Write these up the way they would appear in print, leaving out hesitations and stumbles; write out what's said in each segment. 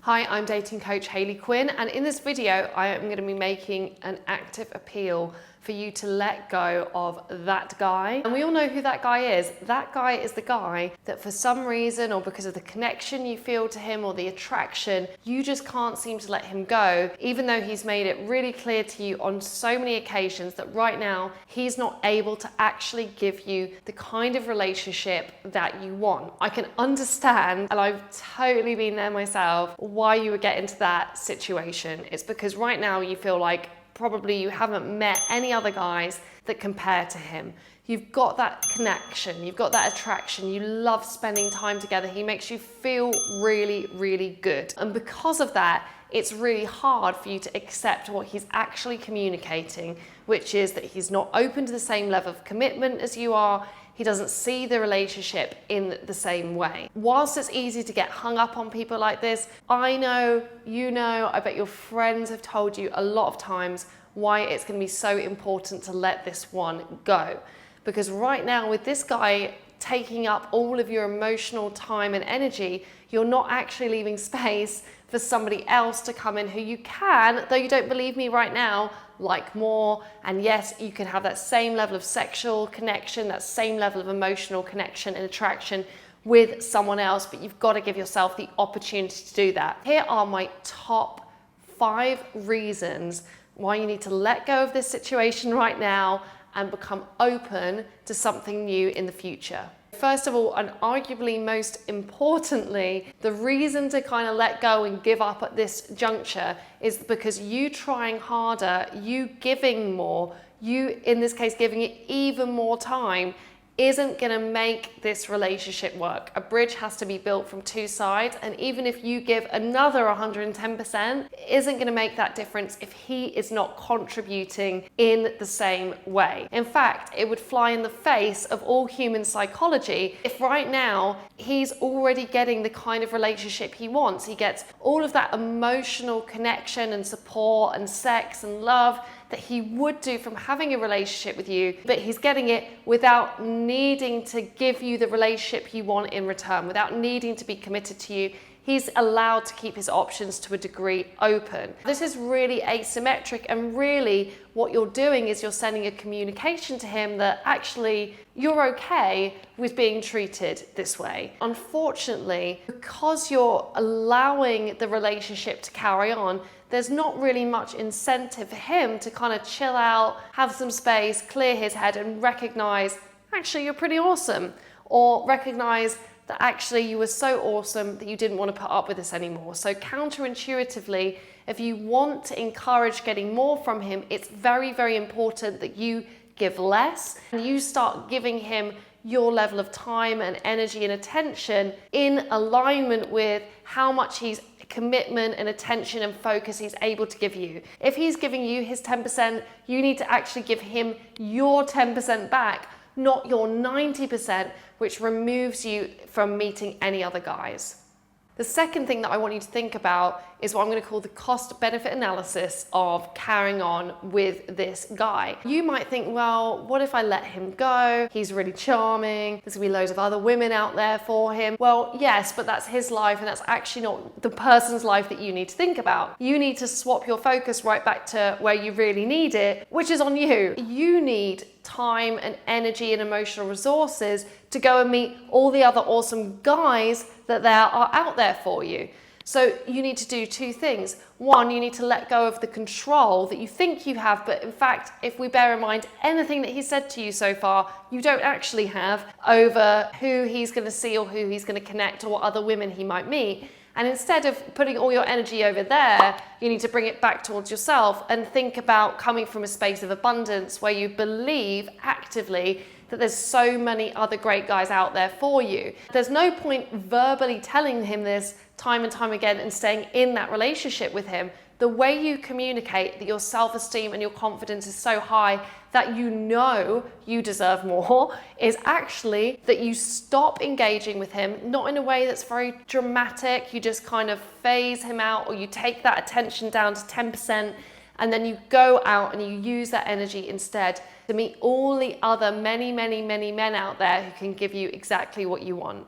Hi, I'm dating coach Hayley Quinn, and in this video I am going to be making an active appeal for you to let go of that guy. And we all know who that guy is. That guy is the guy that for some reason, or because of the connection you feel to him or the attraction, you just can't seem to let him go, even though he's made it really clear to you on so many occasions that right now he's not able to actually give you the kind of relationship that you want. I can understand, and I've totally been there myself, why you would get into that situation. It's because right now you feel like probably you haven't met any other guys that compare to him. You've got that connection, you've got that attraction, you love spending time together. He makes you feel really, really good. And because of that, it's really hard for you to accept what he's actually communicating, which is that he's not open to the same level of commitment as you are. He doesn't see the relationship in the same way. Whilst it's easy to get hung up on people like this, I know, you know, I bet your friends have told you a lot of times why it's going to be so important to let this one go. Because right now with this guy taking up all of your emotional time and energy, you're not actually leaving space for somebody else to come in who you can, though you don't believe me right now, like more. And yes, you can have that same level of sexual connection, that same level of emotional connection and attraction with someone else, but you've got to give yourself the opportunity to do that. Here are my top 5 reasons why you need to let go of this situation right now and become open to something new in the future. First of all, and arguably most importantly, the reason to kind of let go and give up at this juncture is because you trying harder, you giving more, you in this case giving it even more time, isn't going to make this relationship work. A bridge has to be built from 2 sides, and even if you give another 110%, it isn't going to make that difference if he is not contributing in the same way. In fact, it would fly in the face of all human psychology if right now he's already getting the kind of relationship he wants. He gets all of that emotional connection and support and sex and love that he would do from having a relationship with you, but he's getting it without needing to give you the relationship you want in return, without needing to be committed to you. He's allowed to keep his options to a degree open. This is really asymmetric, and really what you're doing is you're sending a communication to him that actually you're okay with being treated this way. Unfortunately, because you're allowing the relationship to carry on, there's not really much incentive for him to kind of chill out, have some space, clear his head and recognize, actually, you're pretty awesome. Or recognize that actually you were so awesome that you didn't want to put up with this anymore. So counterintuitively, if you want to encourage getting more from him, it's very, very important that you give less and you start giving him your level of time and energy and attention in alignment with how much he's commitment and attention and focus he's able to give you. If he's giving you his 10%, you need to actually give him your 10% back, not your 90%, which removes you from meeting any other guys. The second thing that I want you to think about is what I'm going to call the cost-benefit analysis of carrying on with this guy. You might think, well, what if I let him go? He's really charming. There's going to be loads of other women out there for him. Well, yes, but that's his life, and that's actually not the person's life that you need to think about. You need to swap your focus right back to where you really need it, which is on you. You need time and energy and emotional resources to go and meet all the other awesome guys that there are out there for you. So you need to do 2 things. One, you need to let go of the control that you think you have, but in fact, if we bear in mind anything that he said to you so far, you don't actually have over who he's going to see or who he's going to connect or what other women he might meet. And instead of putting all your energy over there, you need to bring it back towards yourself and think about coming from a space of abundance where you believe actively that there's so many other great guys out there for you. There's no point verbally telling him this time and time again and staying in that relationship with him. The way you communicate that your self-esteem and your confidence is so high that you know you deserve more is actually that you stop engaging with him, not in a way that's very dramatic. You just kind of phase him out, or you take that attention down to 10%, and then you go out and you use that energy instead to meet all the other many men out there who can give you exactly what you want.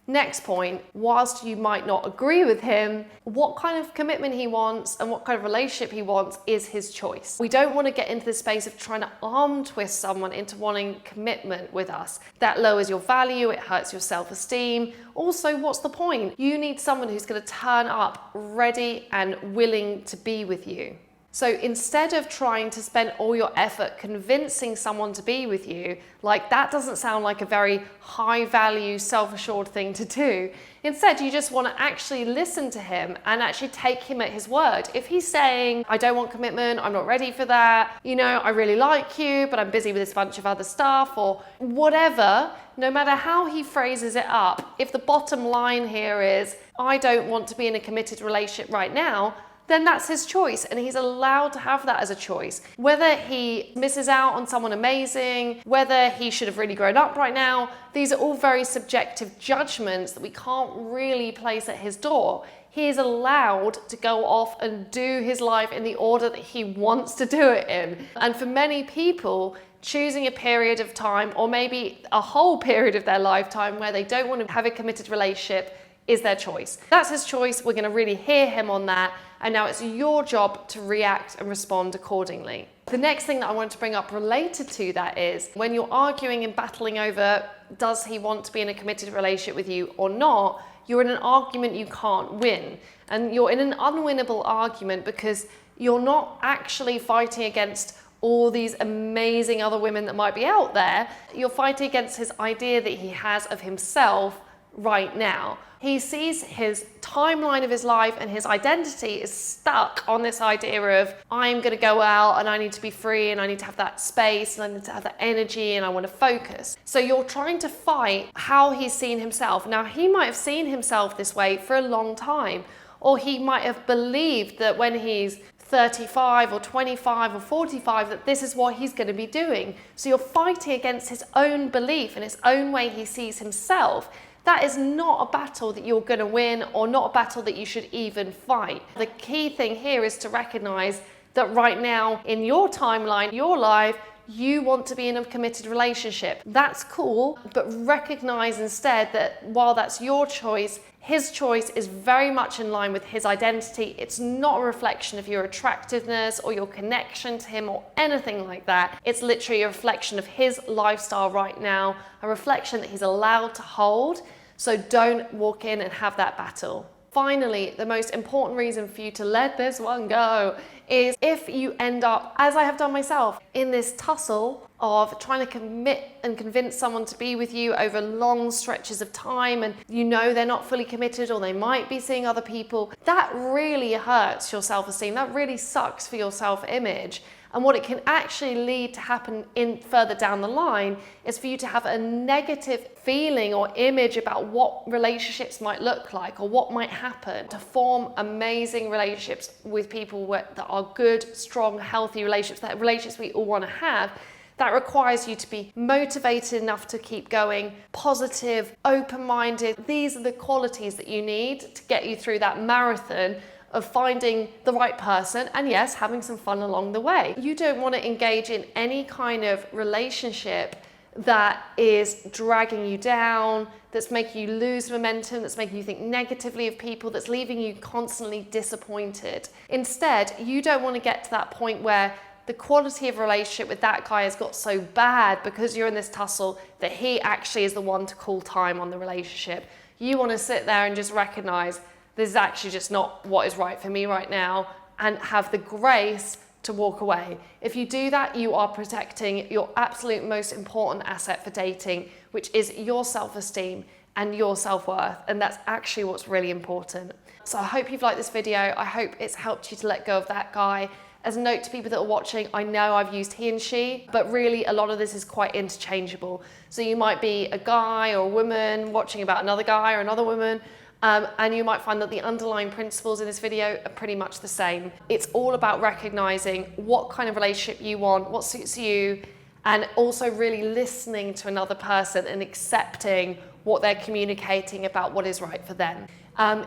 Next point, whilst you might not agree with him, what kind of commitment he wants and what kind of relationship he wants is his choice. We don't want to get into the space of trying to arm twist someone into wanting commitment with us. That lowers your value, it hurts your self-esteem. Also, what's the point? You need someone who's going to turn up ready and willing to be with you. So instead of trying to spend all your effort convincing someone to be with you, like that doesn't sound like a very high value, self-assured thing to do. Instead, you just want to actually listen to him and actually take him at his word. If he's saying, I don't want commitment, I'm not ready for that, you know, I really like you, but I'm busy with this bunch of other stuff or whatever, no matter how he phrases it up, if the bottom line here is, I don't want to be in a committed relationship right now, then that's his choice and he's allowed to have that as a choice. Whether he misses out on someone amazing, whether he should have really grown up right now, these are all very subjective judgments that we can't really place at his door. He is allowed to go off and do his life in the order that he wants to do it in. And for many people, choosing a period of time or maybe a whole period of their lifetime where they don't want to have a committed relationship is their choice. That's his choice. We're going to really hear him on that. And now it's your job to react and respond accordingly. The next thing that I want to bring up related to that is when you're arguing and battling over, does he want to be in a committed relationship with you or not? You're in an argument you can't win. And you're in an unwinnable argument because you're not actually fighting against all these amazing other women that might be out there. You're fighting against his idea that he has of himself right now. He sees his timeline of his life and his identity is stuck on this idea of I'm going to go out and I need to be free and I need to have that space and I need to have that energy and I want to focus. So you're trying to fight how he's seen himself. Now he might have seen himself this way for a long time, or he might have believed that when he's 35 or 25 or 45 that this is what he's going to be doing. So you're fighting against his own belief and his own way he sees himself. That is not a battle that you're going to win or not a battle that you should even fight. The key thing here is to recognize that right now in your timeline, your life, you want to be in a committed relationship. That's cool, but recognize instead that while that's your choice, his choice is very much in line with his identity. It's not a reflection of your attractiveness or your connection to him or anything like that. It's literally a reflection of his lifestyle right now, a reflection that he's allowed to hold. So don't walk in and have that battle. Finally, the most important reason for you to let this one go is if you end up, as I have done myself, in this tussle of trying to commit and convince someone to be with you over long stretches of time and you know they're not fully committed or they might be seeing other people, that really hurts your self-esteem. That really sucks for your self-image. And what it can actually lead to happen in further down the line is for you to have a negative feeling or image about what relationships might look like or what might happen. To form amazing relationships with people that are good, strong, healthy relationships, that relationships we all want to have, that requires you to be motivated enough to keep going, positive, open-minded. These are the qualities that you need to get you through that marathon of finding the right person and yes, having some fun along the way. You don't want to engage in any kind of relationship that is dragging you down, that's making you lose momentum, that's making you think negatively of people, that's leaving you constantly disappointed. Instead, you don't want to get to that point where the quality of relationship with that guy has got so bad because you're in this tussle that he actually is the one to call time on the relationship. You want to sit there and just recognize this is actually just not what is right for me right now and have the grace to walk away. If you do that, you are protecting your absolute most important asset for dating, which is your self-esteem and your self-worth. And that's actually what's really important. So I hope you've liked this video. I hope it's helped you to let go of that guy. As a note to people that are watching, I know I've used he and she, but really a lot of this is quite interchangeable. So you might be a guy or a woman watching about another guy or another woman, and you might find that the underlying principles in this video are pretty much the same. It's all about recognizing what kind of relationship you want, what suits you, and also really listening to another person and accepting what they're communicating about what is right for them.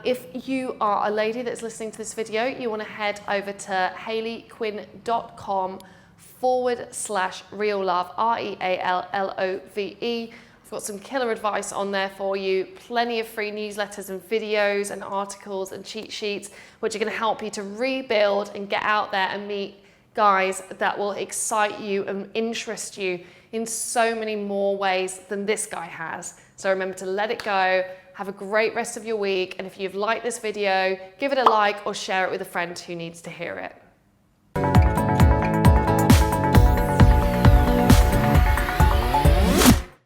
If you are a lady that's listening to this video, you want to head over to hayleyquinn.com/real love, REALLOVE. I've got some killer advice on there for you, plenty of free newsletters and videos and articles and cheat sheets, which are going to help you to rebuild and get out there and meet guys that will excite you and interest you in so many more ways than this guy has. So remember to let it go. Have a great rest of your week. And if you've liked this video, give it a like or share it with a friend who needs to hear it.